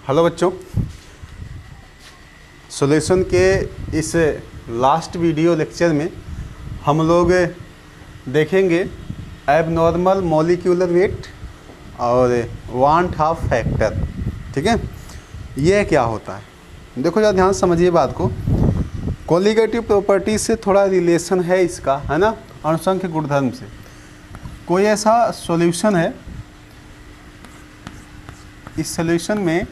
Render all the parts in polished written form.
Hello बच्चों, solution के इस लास्ट वीडियो लेक्चर में हम लोग देखेंगे एबनॉर्मल मॉलिक्यूलर वेट और वांट ऑफ फैक्टर। ठीक है, ये क्या होता है? देखो जरा ध्यान से समझिए बात को। कोलिगेटिव प्रॉपर्टी से थोड़ा रिलेशन है इसका, है ना, अणुसंख्य गुणधर्म से। कोई ऐसा सॉल्यूशन है, इस सॉल्यूशन में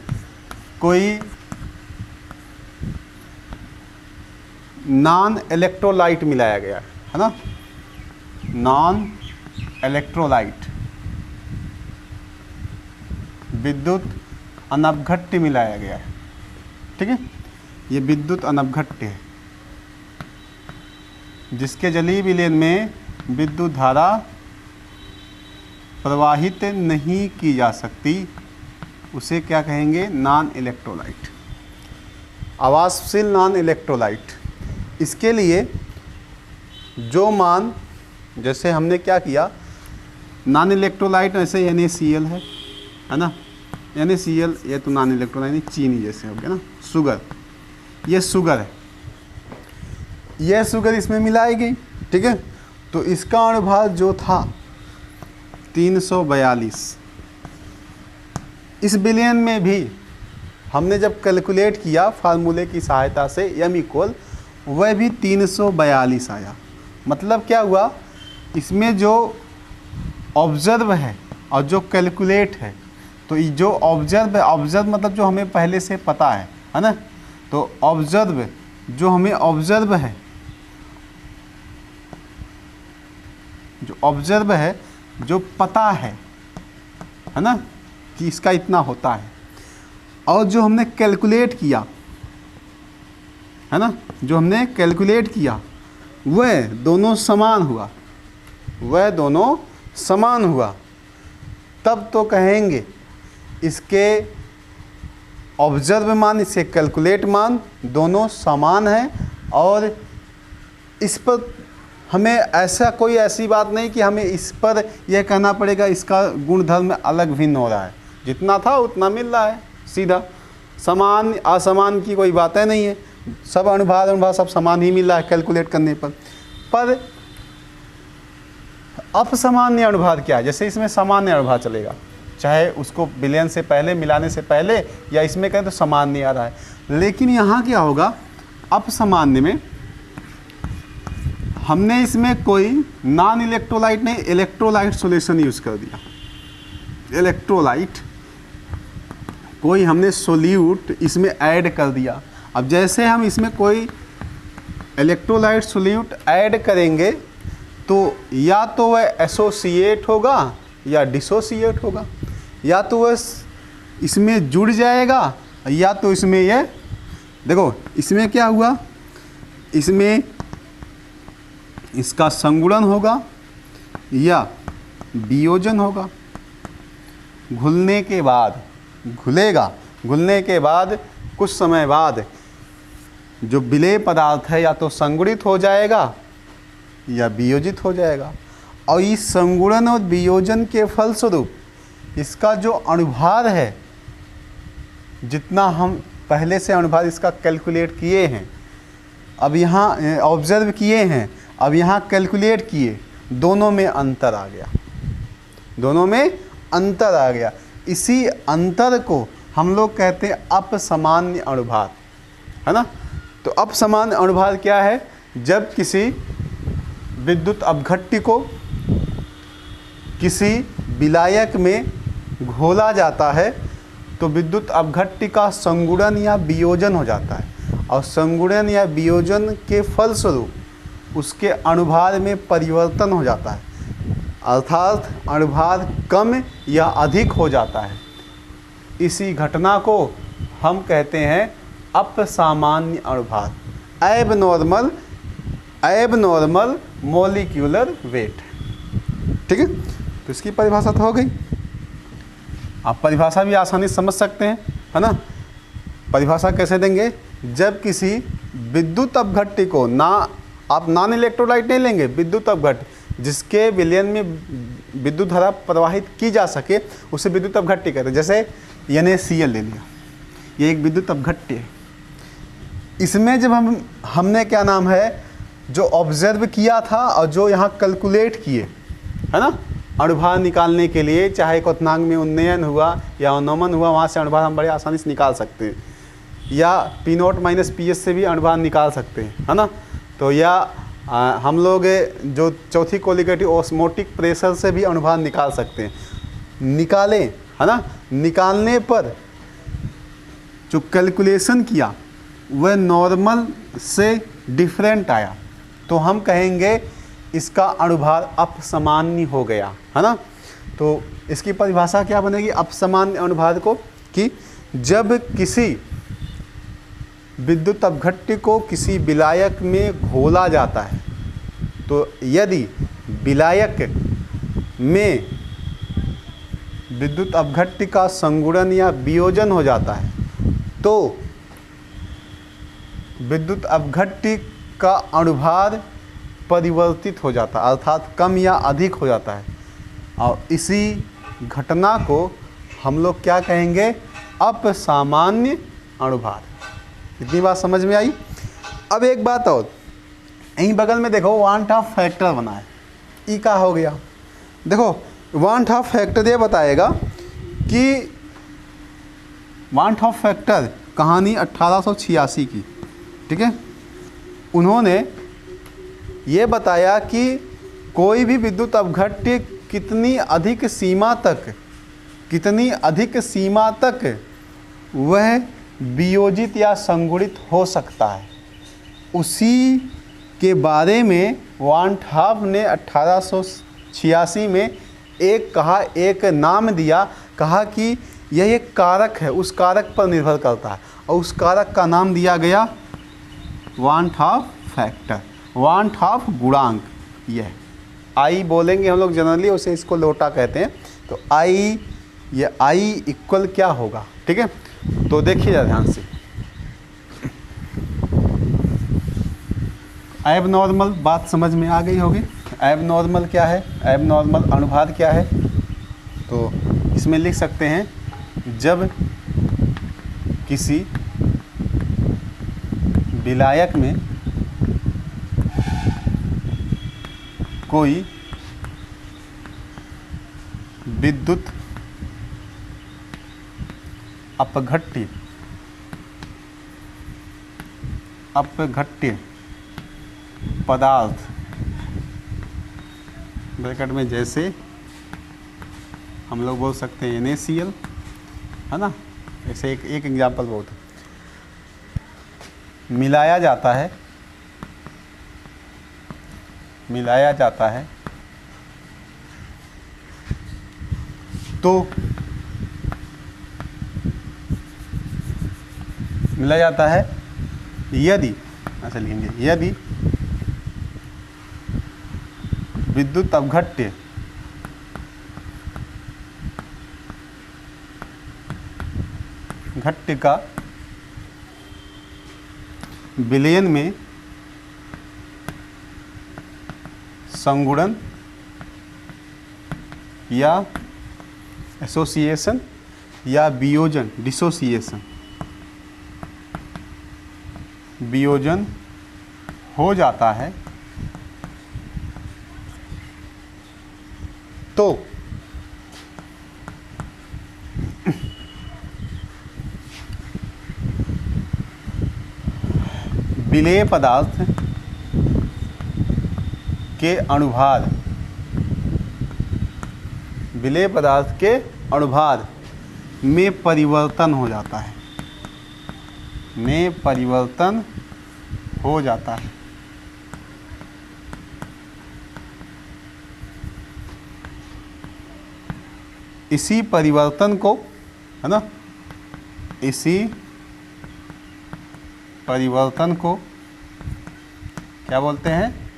कोई नॉन इलेक्ट्रोलाइट मिलाया गया है ना, नॉन इलेक्ट्रोलाइट, विद्युत अनपघट्य मिलाया गया है। ठीक है, ये विद्युत अनपघट्य है जिसके जलीय विलयन में विद्युत धारा प्रवाहित नहीं की जा सकती, उसे क्या कहेंगे? नॉन इलेक्ट्रोलाइट, आवासशील नॉन इलेक्ट्रोलाइट। इसके लिए जो मान, जैसे हमने क्या किया, नॉन इलेक्ट्रोलाइट ऐसे NaCl है ना, NaCl ये तो नॉन इलेक्ट्रोलाइट नहीं, चीनी जैसे हो गया ना, शुगर, ये शुगर है, यह शुगर इसमें मिलाई गई। ठीक है, तो इसका अणुभार जो था 342। इस विलयन में भी हमने जब कैलकुलेट किया फार्मूले की सहायता से m = वह भी 342 आया। मतलब क्या हुआ, इसमें जो ऑब्जर्व है और जो कैलकुलेट है, तो ये जो ऑब्जर्व मतलब जो हमें पहले से पता है ना, तो ऑब्जर्व जो हमें ऑब्जर्व है, जो ऑब्जर्व है, जो पता है ना कि इसका इतना होता है, और जो हमने कैलकुलेट किया है ना, जो हमने कैलकुलेट किया वह दोनों समान हुआ, वह दोनों समान हुआ, तब तो कहेंगे इसके ऑब्जर्व मान, इसके कैलकुलेट मान दोनों समान हैं। और इस पर हमें ऐसी बात नहीं कि हमें इस पर यह कहना पड़ेगा इसका गुणधर्म अलग भिन्न हो रहा है, जितना था उतना मिल रहा है, सीधा समान असमान की कोई बातें नहीं है, सब अणुभार सब समान ही मिल रहा है कैलकुलेट करने पर अपसामान्य अणुभार क्या है? जैसे इसमें सामान्य अणुभार चलेगा, चाहे उसको विलयन से पहले, मिलाने से पहले, या इसमें कहें तो सामान्य आ रहा है। लेकिन यहाँ क्या होगा, अपसामान्य में हमने इसमें कोई नॉन इलेक्ट्रोलाइट नहीं, इलेक्ट्रोलाइट सॉल्यूशन यूज़ कर दिया। इलेक्ट्रोलाइट कोई हमने सोल्यूट इसमें ऐड कर दिया। अब जैसे हम इसमें कोई इलेक्ट्रोलाइट सोल्यूट ऐड करेंगे तो या तो वह एसोसिएट होगा या डिसोसिएट होगा, या तो वह इसमें जुड़ जाएगा या तो इसमें यह, देखो इसमें क्या हुआ, इसमें इसका संगुणन होगा या वियोजन होगा। घुलने के बाद घुलेगा, घुलने के बाद कुछ समय बाद जो विलेय पदार्थ है या तो संगुणित हो जाएगा या वियोजित हो जाएगा। और इस संगुणन और वियोजन के फलस्वरूप इसका जो अणुभार है, जितना हम पहले से अणुभार इसका कैलकुलेट किए हैं, अब यहाँ ऑब्जर्व किए हैं, अब यहाँ कैलकुलेट किए, दोनों में अंतर आ गया, दोनों में अंतर आ गया। इसी अंतर को हम लोग कहते हैं अपसामान्य अणुभार, है ना। तो अपसामान्य अणुभार क्या है? जब किसी विद्युत अपघट्य को किसी विलायक में घोला जाता है तो विद्युत अपघट्य का संगुणन या वियोजन हो जाता है, और संगुणन या वियोजन के फलस्वरूप उसके अणुभार में परिवर्तन हो जाता है, अर्थात अणुभार कम या अधिक हो जाता है। इसी घटना को हम कहते हैं अपसामान्य अणुभार, एबनॉर्मल मॉलिक्यूलर वेट। ठीक है, तो इसकी परिभाषा तो हो गई। आप परिभाषा भी आसानी से समझ सकते हैं, है ना। परिभाषा कैसे देंगे? जब किसी विद्युत अपघट्य को, ना आप नॉन इलेक्ट्रोलाइट नहीं लेंगे, विद्युत अपघट्य जिसके विलयन में विद्युत धारा प्रवाहित की जा सके, उसे विद्युत अपघट्य कहते हैं। जैसे NaCl ले लिया, ये एक विद्युत अपघट्य है। इसमें जब हमने क्या नाम है, जो ऑब्जर्व किया था और जो यहाँ कैलकुलेट किए, है ना, अणुभार निकालने के लिए, चाहे क्वथनांक में उन्नयन हुआ या अवनमन हुआ, वहाँ से अणुभार हम बड़े आसानी से निकाल सकते हैं, या P0 माइनस PS से भी अणुभार निकाल सकते हैं, है ना। तो या हम लोग जो चौथी कोलिगेटिव ऑस्मोटिक प्रेशर से भी अणुभार निकाल सकते हैं, निकालें, है ना। निकालने पर जो कैलकुलेशन किया वह नॉर्मल से डिफरेंट आया, तो हम कहेंगे इसका अणुभार अपसामान्य हो गया, है ना। तो इसकी परिभाषा क्या बनेगी अपसामान्य अणुभार को, कि जब किसी विद्युत अपघट्य को किसी विलायक में घोला जाता है, तो यदि विलायक में विद्युत अपघट्य का संगुणन या वियोजन हो जाता है, तो विद्युत अपघट्य का अणुभार परिवर्तित हो जाता है, अर्थात कम या अधिक हो जाता है, और इसी घटना को हम लोग क्या कहेंगे, अपसामान्य अणुभार। इतनी बात समझ में आई। अब एक बात और, यहीं बगल में देखो वांट ऑफ फैक्टर बना है, ई का हो गया। देखो वांट ऑफ फैक्टर ये बताएगा कि वांट ऑफ फैक्टर कहानी 1886 की, ठीक है। उन्होंने ये बताया कि कोई भी विद्युत अपघट्य कितनी अधिक सीमा तक वह वियोजित या संगुणित हो सकता है, उसी के बारे में वान हाफ ने 1886 में एक नाम दिया, कहा कि यह एक कारक है, उस कारक पर निर्भर करता है, और उस कारक का नाम दिया गया वान हाफ फैक्टर, वान हाफ गुणांक। यह आई बोलेंगे हम लोग जनरली, उसे इसको लोटा कहते हैं। तो आई, ये आई इक्वल क्या होगा, ठीक है। तो देखिए ध्यान से, एब नॉर्मल बात समझ में आ गई होगी। एब नॉर्मल क्या है, एब नॉर्मल अणुभार क्या है, तो इसमें लिख सकते हैं जब किसी विलायक में कोई विद्युत अपघट्य पदार्थ, ब्रैकेट में जैसे हम लोग बोल सकते हैं NaCl, है ना, ऐसे एक एग्जाम्पल बहुत मिलाया जाता है, तो मिला जाता है यदि, अच्छा लिखेंगे, यदि विद्युत अपघट्य का विलयन में संगुणन या एसोसिएशन या वियोजन, वियोजन हो जाता है, तो विलेय पदार्थ के अणुभार में परिवर्तन हो जाता है, इसी परिवर्तन को, है ना, इसी परिवर्तन को क्या बोलते हैं,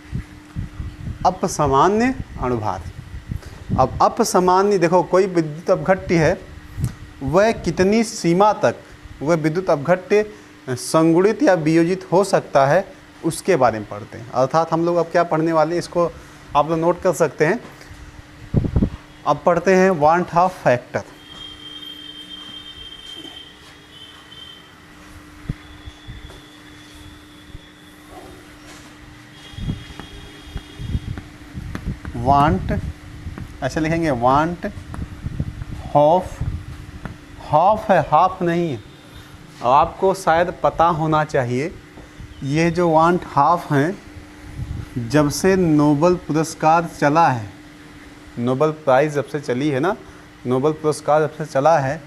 अपसामान्य अणुभार। अब अपसामान्य, देखो कोई विद्युत अपघट्य है, वह कितनी सीमा तक वह विद्युत अपघट्य संगुणित या वियोजित हो सकता है, उसके बारे में पढ़ते हैं। अर्थात हम लोग अब क्या पढ़ने वाले हैं, इसको आप लोग नोट कर सकते हैं। अब पढ़ते हैं वान हाफ फैक्टर। वांट, ऐसे लिखेंगे वांट ऑफ, हाफ है, हाफ नहीं है। अब आपको शायद पता होना चाहिए ये जो वांट हाफ हैं, जब से नोबेल पुरस्कार चला है, नोबेल प्राइज़ जब से चली है ना, नोबेल पुरस्कार जब से चला है,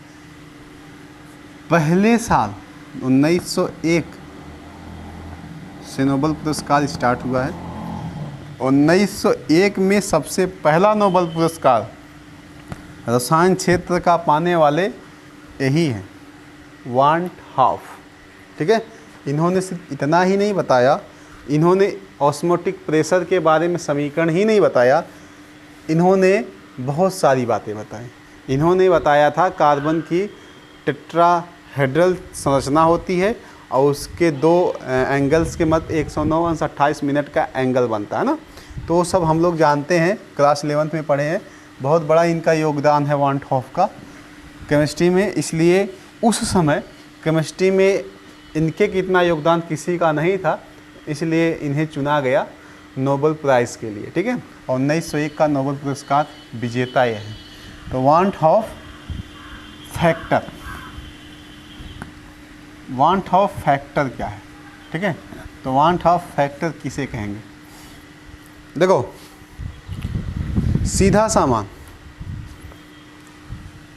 पहले साल 1901 से नोबेल पुरस्कार स्टार्ट हुआ है। 1901 में सबसे पहला नोबेल पुरस्कार रसायन क्षेत्र का पाने वाले यही हैं, वांट हाफ। ठीक है, इन्होंने सिर्फ इतना ही नहीं बताया, इन्होंने ऑस्मोटिक प्रेशर के बारे में समीकरण ही नहीं बताया, इन्होंने बहुत सारी बातें बताई। इन्होंने बताया था कार्बन की टेट्राहेड्रल संरचना होती है और उसके दो एंगल्स के मध्य 109 मिनट का एंगल बनता है ना, तो वो सब हम लोग जानते हैं, क्लास 11th में पढ़े हैं। बहुत बड़ा इनका योगदान है वांट हॉफ का केमिस्ट्री में, इसलिए उस समय केमिस्ट्री में इनके कितना योगदान किसी का नहीं था, इसलिए इन्हें चुना गया नोबेल प्राइज़ के लिए। ठीक है, और 1901 का नोबेल पुरस्कार विजेता ये है। तो want of factor, want of factor क्या है? ठीक है, तो वांट ऑफ फैक्टर किसे कहेंगे? देखो सीधा सामान,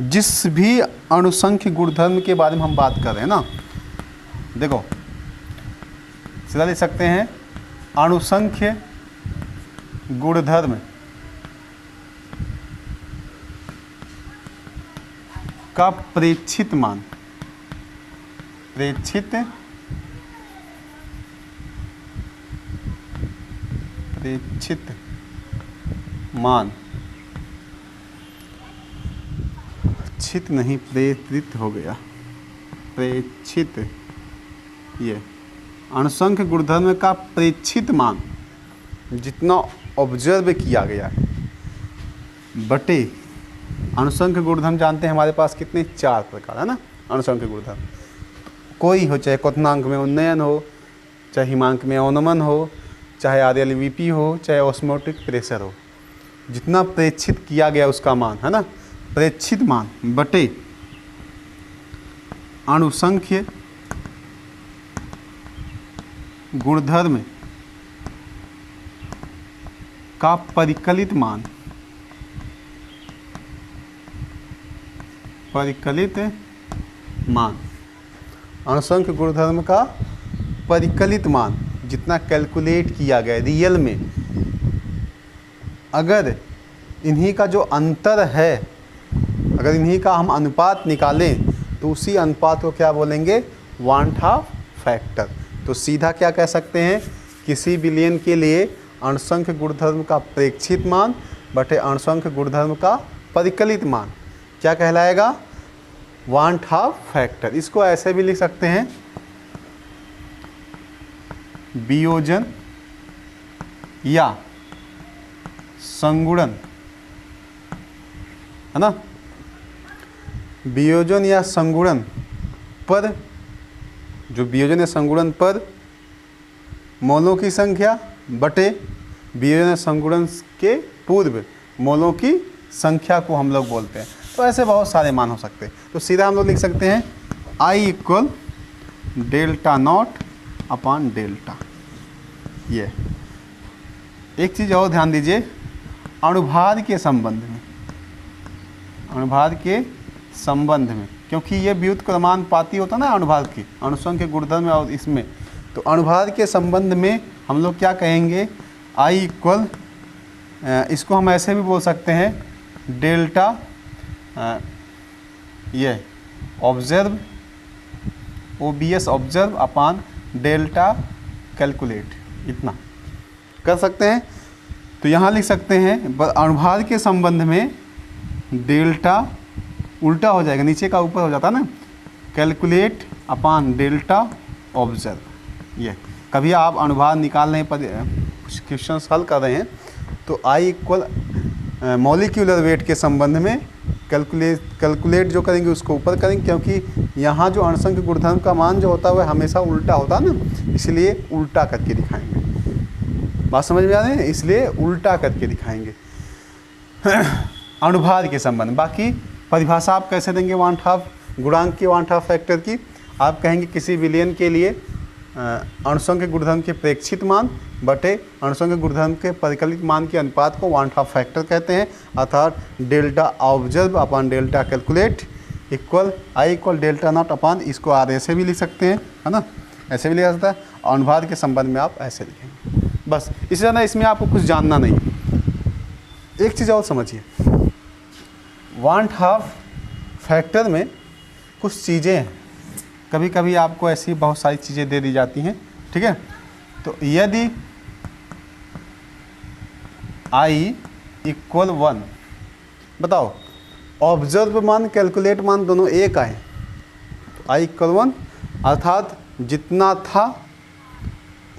जिस भी अणुसंख्य गुणधर्म के बारे में हम बात कर रहे हैं ना, देखो सीधा लिख सकते हैं अणुसंख्य गुणधर्म का प्रेक्षित मान, प्रेक्षित मान, छित नहीं प्रेरित हो गया, प्रेक्षित, ये अणुसंख्य गुणधर्म का प्रेक्षित मान जितना ऑब्जर्व किया गया है बटे अणुसंख्य गुणधर्म जानते हैं हमारे पास कितने, 4 प्रकार है ना अणुसंख्य गुणधर्म। कोई हो, चाहे क्वथनांक में उन्नयन हो, चाहे हिमांक में अवनमन हो, चाहे RLVP हो, चाहे ऑस्मोटिक प्रेशर हो, जितना प्रेक्षित किया गया उसका मान है ना, प्रेक्षित मान बटे अणुसंख्य गुणधर्म का परिकलित मान, परिकलित मान, अणुसंख्य गुणधर्म का परिकलित मान जितना कैलकुलेट किया गया रियल में, अगर इन्हीं का जो अंतर है, अगर इन्हीं का हम अनुपात निकालें तो उसी अनुपात को क्या बोलेंगे, वांट ऑफ फैक्टर। तो सीधा क्या कह सकते हैं, किसी विलयन के लिए अणुसंख्य गुणधर्म का प्रेक्षित मान बटे अणुसंख्य गुणधर्म का परिकलित मान क्या कहलाएगा, वांट ऑफ फैक्टर। इसको ऐसे भी लिख सकते हैं वियोजन या संगुणन, है ना, वियोजन या संगुणन पर, जो वियोजन या संगुणन पर मोलों की संख्या बटे वियोजन या संगुणन के पूर्व मोलों की संख्या को हम लोग बोलते हैं। तो ऐसे बहुत सारे मान हो सकते हैं। तो सीधा हम लोग लिख सकते हैं I equal delta not upon delta. ये एक चीज़ और ध्यान दीजिए, अणुभार के संबंध में, अणुभार के संबंध में, क्योंकि ये व्युत्क्रमानुपाती होता है ना अणुभार की, अणुसंख्य गुणधर्म और इसमें, तो अणुभार के संबंध में हम लोग क्या कहेंगे, I इक्वल, इसको हम ऐसे भी बोल सकते हैं डेल्टा, ये ऑब्जर्व, OBS ऑब्जर्व अपान डेल्टा कैलकुलेट, इतना कर सकते हैं। तो यहाँ लिख सकते हैं अणुभार के संबंध में डेल्टा उल्टा हो जाएगा, नीचे का ऊपर हो जाता है ना, कैलकुलेट अपान डेल्टा ऑब्जर्व। ये कभी आप अणुभार निकालने पर कुछ क्वेश्चंस हल कर रहे हैं तो I इक्वल मॉलिक्यूलर वेट के संबंध में कैलकुलेट जो करेंगे उसको ऊपर करेंगे, क्योंकि यहाँ जो अणुसंख्य गुणधर्म का मान जो होता है वह हमेशा उल्टा होता है ना, इसलिए उल्टा करके दिखाएंगे। बात समझ में आ रही है, इसलिए उल्टा करके दिखाएंगे। अनुभार के संबंध। बाकी परिभाषा आप कैसे देंगे वांट हाफ गुणांक की, वांट हाफ फैक्टर की? आप कहेंगे किसी विलयन के लिए अणुसंख्य गुणधर्म के प्रेक्षित मान बटे अणुसंख्य गुणधर्म के परिकलित मान के अनुपात को वांट हाफ फैक्टर कहते हैं। अर्थात delta observe upon delta calculate equal I equal delta not upon, इसको आप ऐसे भी लिख सकते हैं, है ना, ऐसे भी लिखा जाता है। अनुभार के संबंध में आप ऐसे लिखेंगे। बस इससे ज़्यादा इसमें आपको कुछ जानना नहीं। एक चीज़ और समझिए, वांट हाफ फैक्टर में कुछ चीज़ें हैं, कभी कभी आपको ऐसी बहुत सारी चीज़ें दे दी जाती हैं, ठीक है। तो यदि आई इक्वल 1, बताओ ऑब्जर्व मान कैलकुलेट मान दोनों एक आए, तो आई इक्वल 1 अर्थात जितना था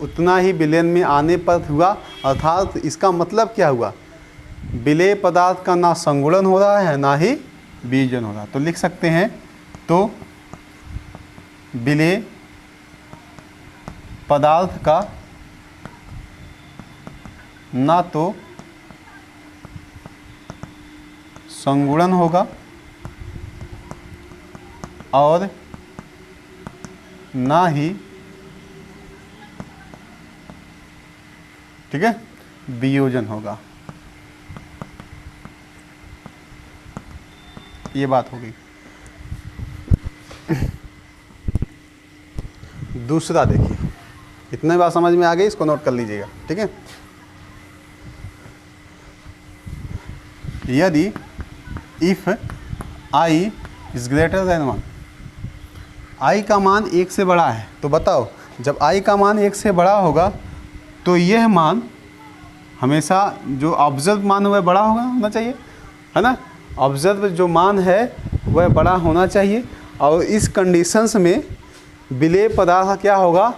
उतना ही विलयन में आने पर हुआ। अर्थात इसका मतलब क्या हुआ, विलेय पदार्थ का ना संगुणन हो रहा है ना ही वियोजन हो रहा। तो लिख सकते हैं, तो विलेय पदार्थ का ना तो संगुणन होगा और ना ही, ठीक है, वियोजन होगा। ये बात हो गई। दूसरा देखिए, इतने बात समझ में आ गई, इसको नोट कर लीजिएगा, ठीक है। यदि if I is greater than 1, आई का मान 1 से बड़ा है, तो बताओ जब आई का मान 1 से बड़ा होगा तो यह मान हमेशा जो ऑब्जर्व मान है वह बड़ा होना चाहिए, है ना। ऑब्जर्व जो मान है वह बड़ा होना चाहिए, और इस कंडीशंस में विलेय पदार्थ का क्या होगा,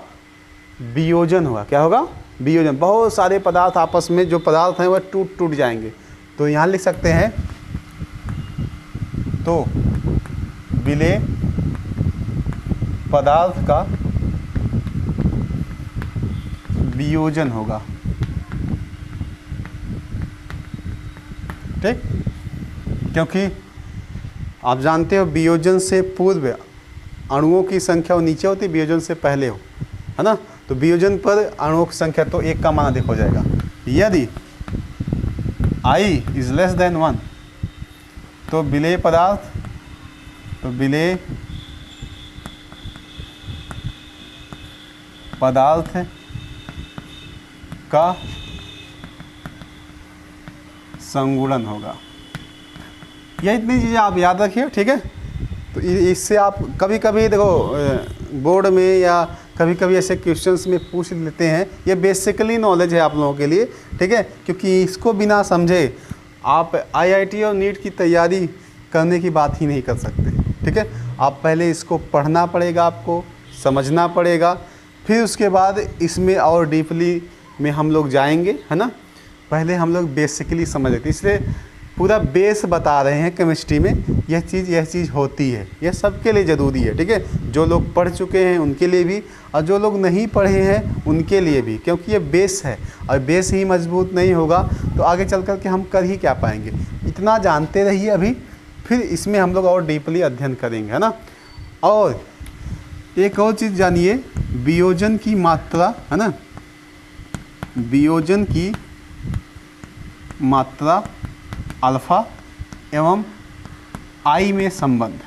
वियोजन होगा। क्या होगा, वियोजन। बहुत सारे पदार्थ आपस में जो पदार्थ हैं वह टूट जाएंगे। तो यहाँ लिख सकते हैं, तो विलेय पदार्थ का वियोजन होगा, ठीक। क्योंकि आप जानते हो वियोजन से पूर्व अणुओं की संख्या वो नीचे होती, वियोजन से पहले हो, है ना। तो वियोजन पर अणुओं की संख्या तो 1 का मान अधिक हो जाएगा। यदि i इज लेस देन 1, तो विलेय पदार्थ, तो विलेय पदार्थ का संगुणन होगा। यह इतनी चीज़ें आप याद रखिए, ठीक है। तो इससे आप कभी कभी देखो बोर्ड में या कभी कभी ऐसे क्वेश्चंस में पूछ लेते हैं, ये बेसिकली नॉलेज है आप लोगों के लिए, ठीक है। क्योंकि इसको बिना समझे आप आईआईटी और नीट की तैयारी करने की बात ही नहीं कर सकते, ठीक है। आप पहले इसको पढ़ना पड़ेगा, आपको समझना पड़ेगा, फिर उसके बाद इसमें और डीपली में हम लोग जाएंगे, है ना। पहले हम लोग बेसिकली समझ लेते, इसलिए पूरा बेस बता रहे हैं केमिस्ट्री में, यह चीज़ होती है। यह सबके लिए ज़रूरी है, ठीक है। जो लोग पढ़ चुके हैं उनके लिए भी, और जो लोग नहीं पढ़े हैं उनके लिए भी, क्योंकि ये बेस है, और बेस ही मजबूत नहीं होगा तो आगे चल कर के हम कर ही क्या पाएंगे। इतना जानते रहिए अभी, फिर इसमें हम लोग और डीपली अध्ययन करेंगे, है ना। और एक और चीज़ जानिए, वियोजन की मात्रा, है ना, वियोजन की मात्रा अल्फा एवं आई में संबंध,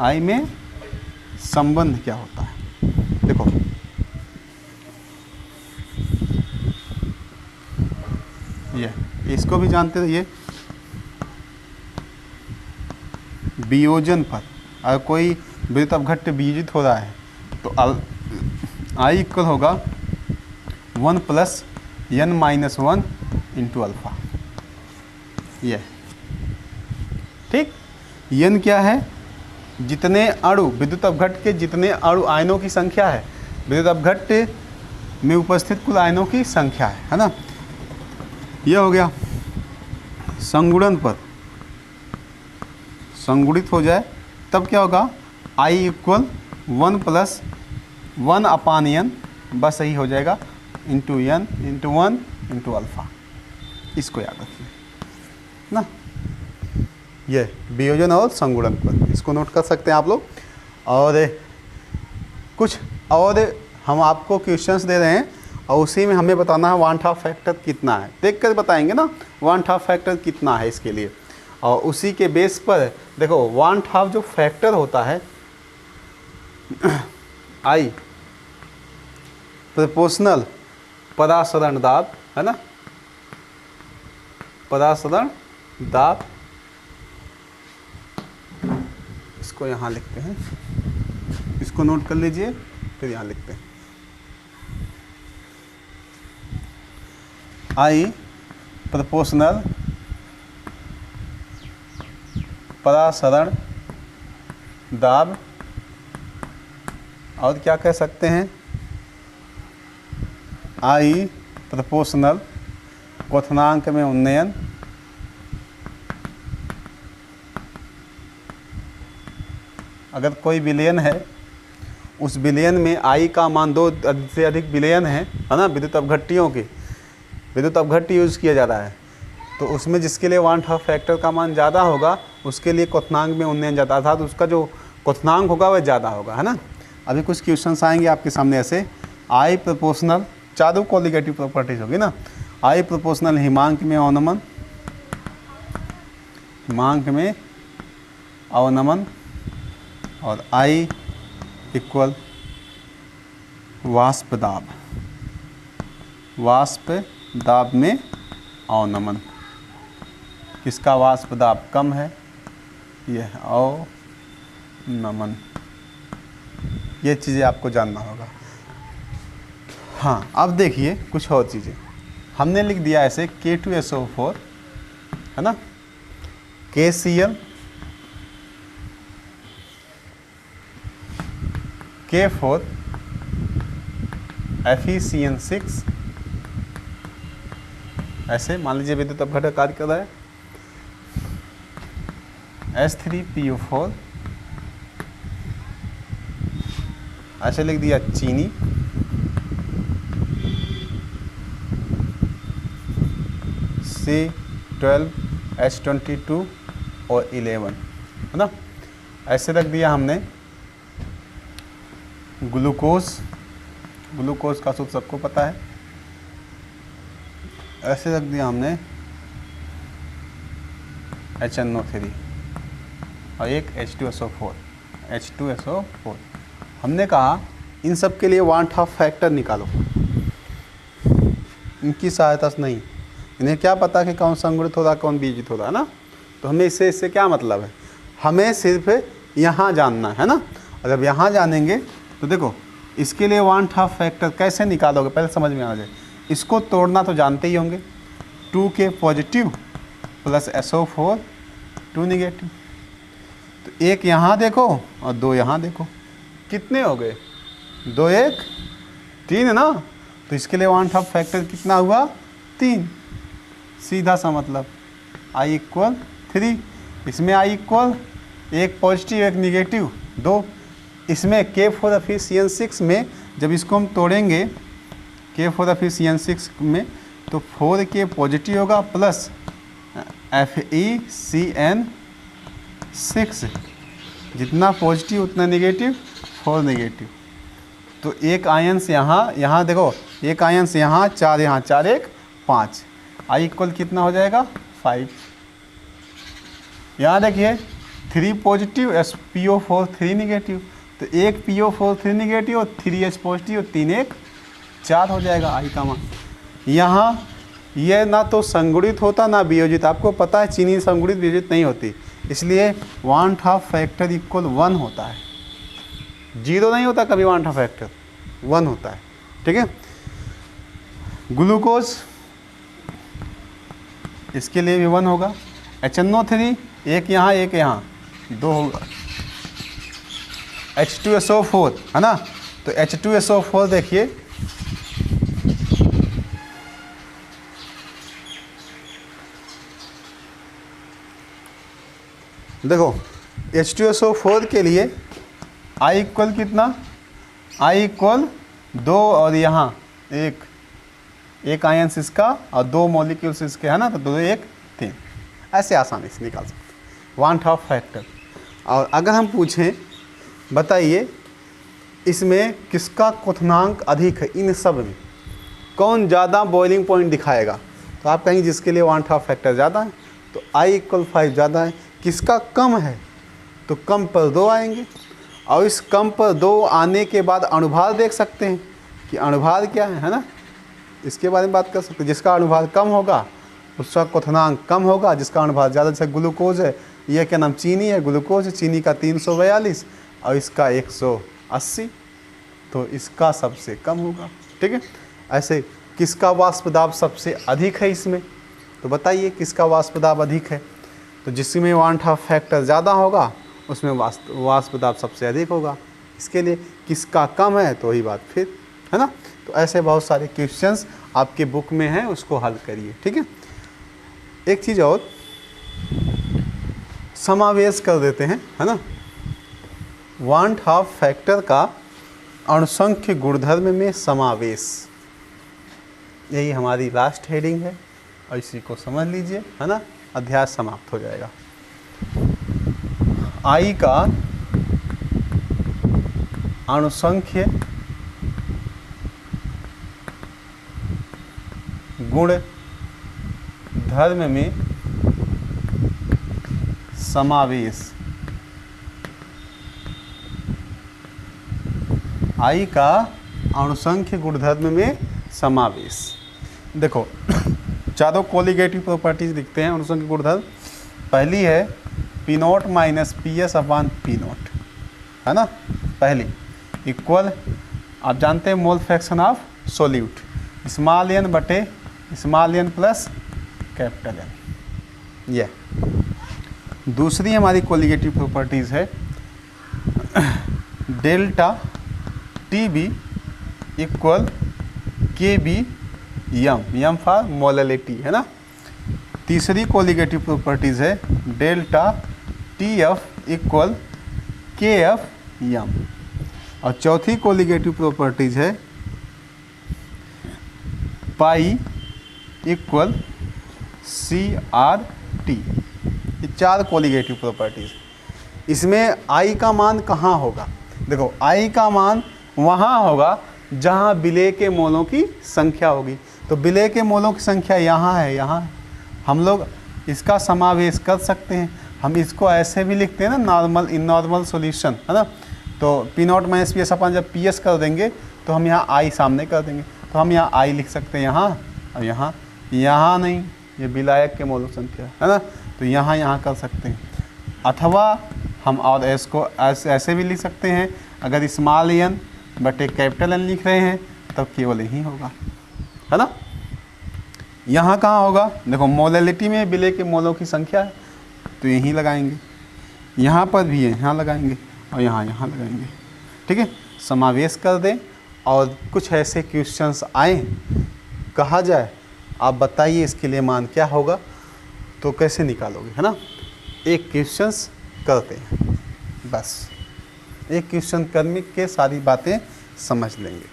आई में संबंध क्या होता है। देखो ये इसको भी जानते रहिए, वियोजन पर अगर कोई विद्युत अपघट्य वियोजित हो रहा है तो आई इक्वल होगा 1 + n-1 इंटू अल्फ़ा, ये ठीक। n क्या है, जितने अणु विद्युत अपघट्य के जितने अणु आयनों की संख्या है, विद्युत अपघट्य में उपस्थित कुल आयनों की संख्या है ना। यह हो गया। संगुणन पर संगुणित हो जाए तब क्या होगा, I इक्वल 1 + 1/n, बस यही हो जाएगा, into n into 1 into alpha. इसको याद रखिए ना, ये वियोजन और संगुणन, इसको नोट कर सकते हैं आप लोग। और कुछ और हम आपको क्वेश्चंस दे रहे हैं और उसी में हमें बताना है 1/2 फैक्टर कितना है, देख कर बताएंगे ना 1/2 फैक्टर कितना है इसके लिए। और उसी के बेस पर देखो 1/2 जो फैक्टर होता है आई प्रोपोर्शनल परासरण दाब है ना, परासरण दाब, इसको यहाँ लिखते हैं, इसको नोट कर लीजिए, फिर यहाँ लिखते हैं आई प्रोपोर्शनल परासरण दाब, और क्या कह सकते हैं आई प्रोपोर्शनल क्वथनांक में उन्नयन, अगर कोई विलयन है उस विलयन में आई का मान 2 से अधिक विलयन है ना, विद्युत अपघट्टियों की, विद्युत अपघट्टी यूज़ किया जा रहा है, तो उसमें जिसके लिए 1/2 फैक्टर का मान ज़्यादा होगा उसके लिए क्वथनांक में उन्नयन ज़्यादा था, तो उसका जो क्वथनांक होगा वह ज़्यादा होगा, है ना। अभी कुछ क्वेश्चंस आएंगे आपके सामने ऐसे, आई प्रोपोर्शनल, चारों कोलिगेटिव प्रॉपर्टीज होगी ना, आई प्रोपोर्शनल हिमांक में अवनमन, हिमांक में अवनमन, और आई इक्वल वाष्प दाब, वाष्प दाब में अवनमन, किसका वाष्प दाब कम है, यह अवनमन, ये चीज़ें आपको जानना होगा। हाँ अब देखिए कुछ और चीज़ें हमने लिख दिया ऐसे K2SO4 है ना, KCl, K4 FeCN6, ऐसे मान लीजिए विद्युत अपघटक कार्य कर रहा है, S3PO4, ऐसे लिख दिया चीनी, C12H22 और 11 है ना, ऐसे रख दिया हमने ग्लूकोज, ग्लूकोज का सूत्र सबको पता है, ऐसे रख दिया हमने HNO3 और एक H2SO4, हमने कहा इन सब के लिए 1/2 फैक्टर निकालो, इनकी सहायता से नहीं, इन्हें क्या पता कि कौन संगुणित हो रहा कौन बीजित हो रहा है ना, तो हमें इससे क्या मतलब है, हमें सिर्फ यहाँ जानना है ना। और जब यहाँ जानेंगे तो देखो इसके लिए 1/2 फैक्टर कैसे निकालोगे पहले समझ में आना चाहिए, इसको तोड़ना तो जानते ही होंगे, 2K positive plus SO4 2 negative, तो एक यहाँ देखो और 2 यहाँ देखो, कितने हो गए 2 1 3 है ना, तो इसके लिए 1/2 फैक्टर कितना हुआ 3, सीधा सा मतलब I इक्वल 3, इसमें I इक्वल एक पॉजिटिव एक निगेटिव 2, इसमें K4 FeCN6 में जब इसको हम तोड़ेंगे K4 FeCN6 में तो 4K पॉजिटिव होगा प्लस FeCN6, जितना पॉजिटिव उतना निगेटिव 4 निगेटिव, तो एक आयन से यहाँ देखो एक आयन से यहाँ 4 यहाँ 4 1 5, I इक्वल कितना हो जाएगा 5, यहाँ देखिए 3 पॉजिटिव PO4 3 निगेटिव, तो एक PO4 3 निगेटिव और 3H पॉजिटिव 3 1 4 हो जाएगा I का मान। यहाँ यह ना तो संगुणित होता ना वियोजित, आपको पता है चीनी संगुणित वियोजित नहीं होती, इसलिए 1/2 फैक्टर इक्वल 1 होता है, 0 नहीं होता कभी, 1/2 फैक्टर 1 होता है, ठीक है। ग्लूकोज इसके लिए भी 1 होगा, HNO3 एक यहाँ एक यहाँ 2 होगा, H2SO4 है ना, तो H2SO4 देखिए देखो H2SO4 के लिए I इक्वल कितना, I इक्वल 2 और यहाँ 1 एक आयंस इसका और 2 मॉलिक्यूल्स इसके, है ना, तो 2 1 3, ऐसे आसानी से निकाल सकते हैं 1/2 फैक्टर। और अगर हम पूछें बताइए इसमें किसका क्वथनांक अधिक है, इन सब में कौन ज़्यादा बॉइलिंग पॉइंट दिखाएगा, तो आप कहेंगे जिसके लिए 1/2 फैक्टर ज़्यादा है तो I = 5 ज़्यादा है। किसका कम है तो कम पर 2 आएंगे, और इस कम पर 2 आने के बाद अणुभार देख सकते हैं कि अणुभार क्या है ना, इसके बारे में बात कर सकते हैं। जिसका अणुभार कम होगा उसका क्वथनांक कम होगा, जिसका अणुभार ज़्यादा, जैसे ग्लूकोज है, यह क्या नाम चीनी है, ग्लूकोज, चीनी का 342 और इसका 180, तो इसका सबसे कम होगा। ठीक है, ऐसे किसका वाष्प दाब सबसे अधिक है इसमें, तो बताइए किसका वाष्प दाब अधिक है, तो जिसमें 1/2 फैक्टर ज़्यादा होगा उसमें वाष्प दाब सबसे अधिक होगा। इसके लिए किसका कम है तो वही बात फिर, है ना। तो ऐसे बहुत सारे क्वेश्चंस आपके बुक में हैं, उसको हल करिए। ठीक है, एक चीज़ और समावेश कर देते हैं, है ना। 1/2 फैक्टर का अणुसंख्य गुणधर्म में समावेश, यही हमारी लास्ट हेडिंग है और इसी को समझ लीजिए, है ना, अध्याय समाप्त हो जाएगा। I का अणुसंख्य गुण धर्म में समावेश, I का अणुसंख्य गुणधर्म में समावेश। देखो चारों कोलिगेटिव प्रॉपर्टीज दिखते हैं अणुसंख्य गुणधर्म। पहली है P0 - PS/P0, है ना, पहली इक्वल, आप जानते हैं mole fraction of solute, n/n plus N। यह दूसरी हमारी कोलिगेटिव प्रॉपर्टीज है delta TB equal KB m for molality, है ना। तीसरी कोलिगेटिव प्रॉपर्टीज है delta TF equal KF m, और चौथी कोलिगेटिव प्रॉपर्टीज है पाई इक्वल CRT। ये 4 कोलिगेटिव प्रॉपर्टीज। इसमें I का मान कहाँ होगा, देखो I का मान वहाँ होगा जहाँ विलय के मोलों की संख्या होगी, तो विलय के मोलों की संख्या यहाँ है, यहाँ है। हम लोग इसका समावेश कर सकते हैं, हम इसको ऐसे भी लिखते हैं ना, नॉर्मल इननॉर्मल सॉल्यूशन, है ना। तो P0 - PS अपन जब PS कर देंगे तो हम यहाँ I सामने कर देंगे, तो हम यहाँ I लिख सकते हैं यहाँ, और यहाँ नहीं, ये विलायक के मोलों संख्या, है ना, तो यहाँ कर सकते हैं। अथवा हम और S को ऐसे भी लिख सकते हैं, अगर स्मॉल n बटे कैपिटल N लिख रहे हैं तब केवल यही होगा, है ना। यहाँ कहाँ होगा, देखो मोलैलिटी में विलय के मोलों की संख्या है तो यहीं लगाएंगे, यहाँ पर भी है, यहाँ लगाएंगे, और यहाँ लगाएंगे। ठीक है, समावेश कर दें। और कुछ ऐसे क्वेश्चंस आए, कहा जाए आप बताइए इसके लिए मान क्या होगा, तो कैसे निकालोगे, है ना। एक क्वेश्चंस करते हैं, बस एक क्वेश्चन करने के सारी बातें समझ लेंगे।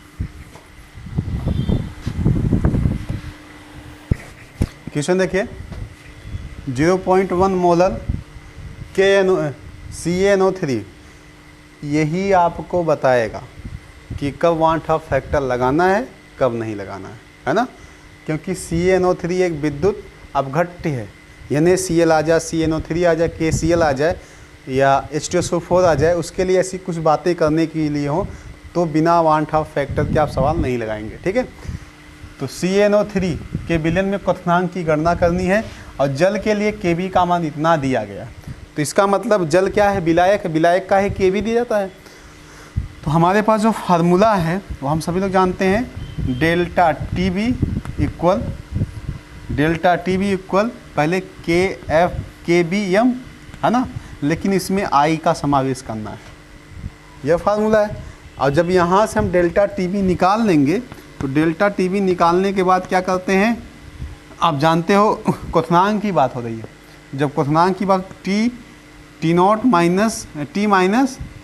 क्वेश्चन देखिए, 0.1 मोलर CaNO3 यही आपको बताएगा कि कब 1/2 फैक्टर लगाना है कब नहीं लगाना है ना। क्योंकि CaNO3 एक विद्युत अपघट्य है, यानी Cl आ जाए, CaNO3 आ जाए, KCl आ जाए या H2SO4 आ जाए, उसके लिए ऐसी कुछ बातें करने के लिए हो तो बिना 1/2 फैक्टर के आप सवाल नहीं लगाएंगे। ठीक है, तो CaNO3 के विलयन में क्वथनांक की गणना करनी है, और जल के लिए Kb का मान इतना दिया गया, तो इसका मतलब जल क्या है, विलायक, विलायक का है Kb दिया जाता है। तो हमारे पास जो फार्मूला है वो हम सभी लोग जानते हैं, डेल्टा TB इक्वल पहले KBm, है ना, लेकिन इसमें I का समावेश करना है, यह फार्मूला है। और जब यहाँ से हम डेल्टा TB निकाल लेंगे तो डेल्टा TB निकालने के बाद क्या करते हैं, आप जानते हो क्वथनांक की बात हो रही है, जब क्वथनांक की बात T0 माइनस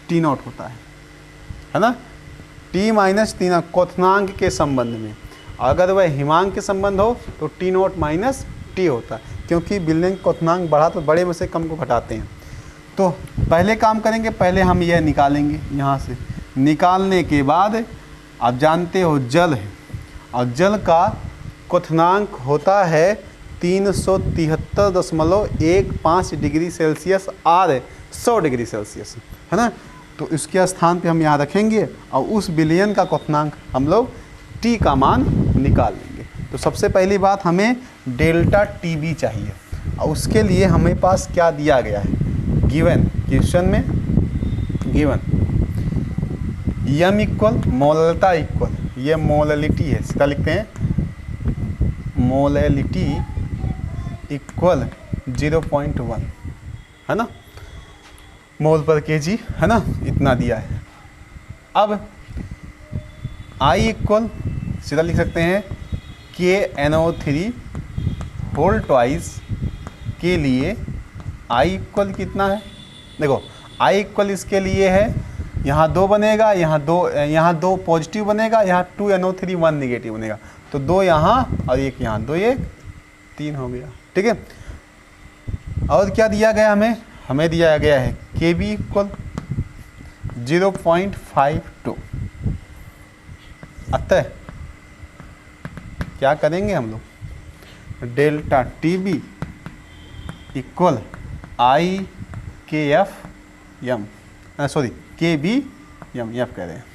T0 होता है ना, T - T0 क्वथनांक के संबंध में, अगर वह हिमांक के संबंध हो तो टी नॉट माइनस टी होता है, क्योंकि बिलियन क्वथनांक बढ़ा तो बड़े में से कम को घटाते हैं। तो पहले काम करेंगे, पहले हम यह निकालेंगे यहाँ से। निकालने के बाद आप जानते हो जल है, और जल का क्वथनांक होता है 373.15 डिग्री सेल्सियस और 100 डिग्री सेल्सियस, है ना। तो इसके स्थान पे हम यहाँ रखेंगे और उस विलयन का क्वथनांक हम लोग टी का मान निकाल लेंगे। तो सबसे पहली बात हमें डेल्टा टी बी चाहिए, और उसके लिए हमें पास क्या दिया गया है, गिवन क्वेश्चन में गिवन यम इक्वल मोलता इक्वल, ये मोललिटी है, इसका लिखते हैं मोललिटी इक्वल 0.1, है ना, मोल पर केजी, है ना, इतना दिया है। अब आई इक्वल सीधा लिख सकते हैं KNO3 होल ट्वाइस के लिए आई इक्वल कितना है, देखो आई इक्वल इसके लिए है, यहाँ 2 बनेगा, यहाँ 2 पॉजिटिव बनेगा, यहाँ 2NO3 1 नेगेटिव बनेगा, तो 2 यहाँ और 1 यहाँ, 2 1 3 हो गया, ठीक है। और क्या दिया गया हमें दिया गया है KB इक्वल 0.52। अतः क्या करेंगे हम लोग, डेल्टा TB इक्वल IKF यम, सॉरी KB यम, एफ कह रहे हैं,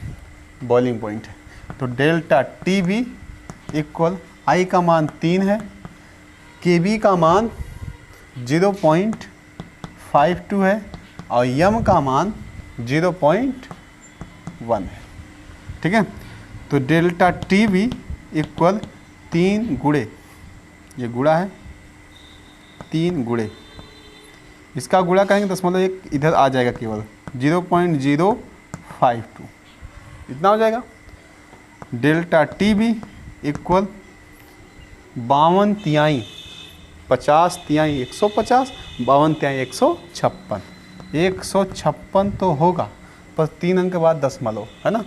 बॉइलिंग पॉइंट है। तो डेल्टा TB इक्वल I का मान 3 है, KB का मान 0.52 है, और यम का मान 0.1 है, ठीक है। तो डेल्टा TB इक्वल 3 गुणे, ये गुणा है 3 गुणे, इसका गुणा करेंगे 0.1 इधर आ जाएगा, केवल 0.052 इतना हो जाएगा। डेल्टा TB इक्वल 52 तिहाई 50 तिहाई 150, 52 तिहाई 156, 156 तो होगा, पर 3 अंक के बाद दशमलव, है ना,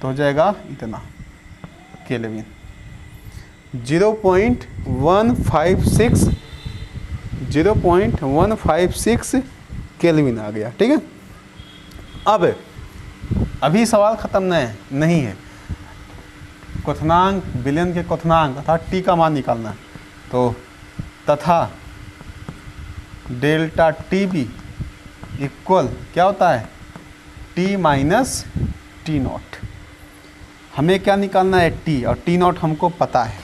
तो हो जाएगा इतना केल्विन, 0.156 केल्विन आ गया, ठीक है। अब अभी सवाल ख़त्म नहीं है, क्वथनांक विलयन के क्वथनांक अर्थात टी का मान निकालना है। तो तथा डेल्टा TB इक्वल क्या होता है, T माइनस T नॉट। हमें क्या निकालना है, T, और T नॉट हमको पता है,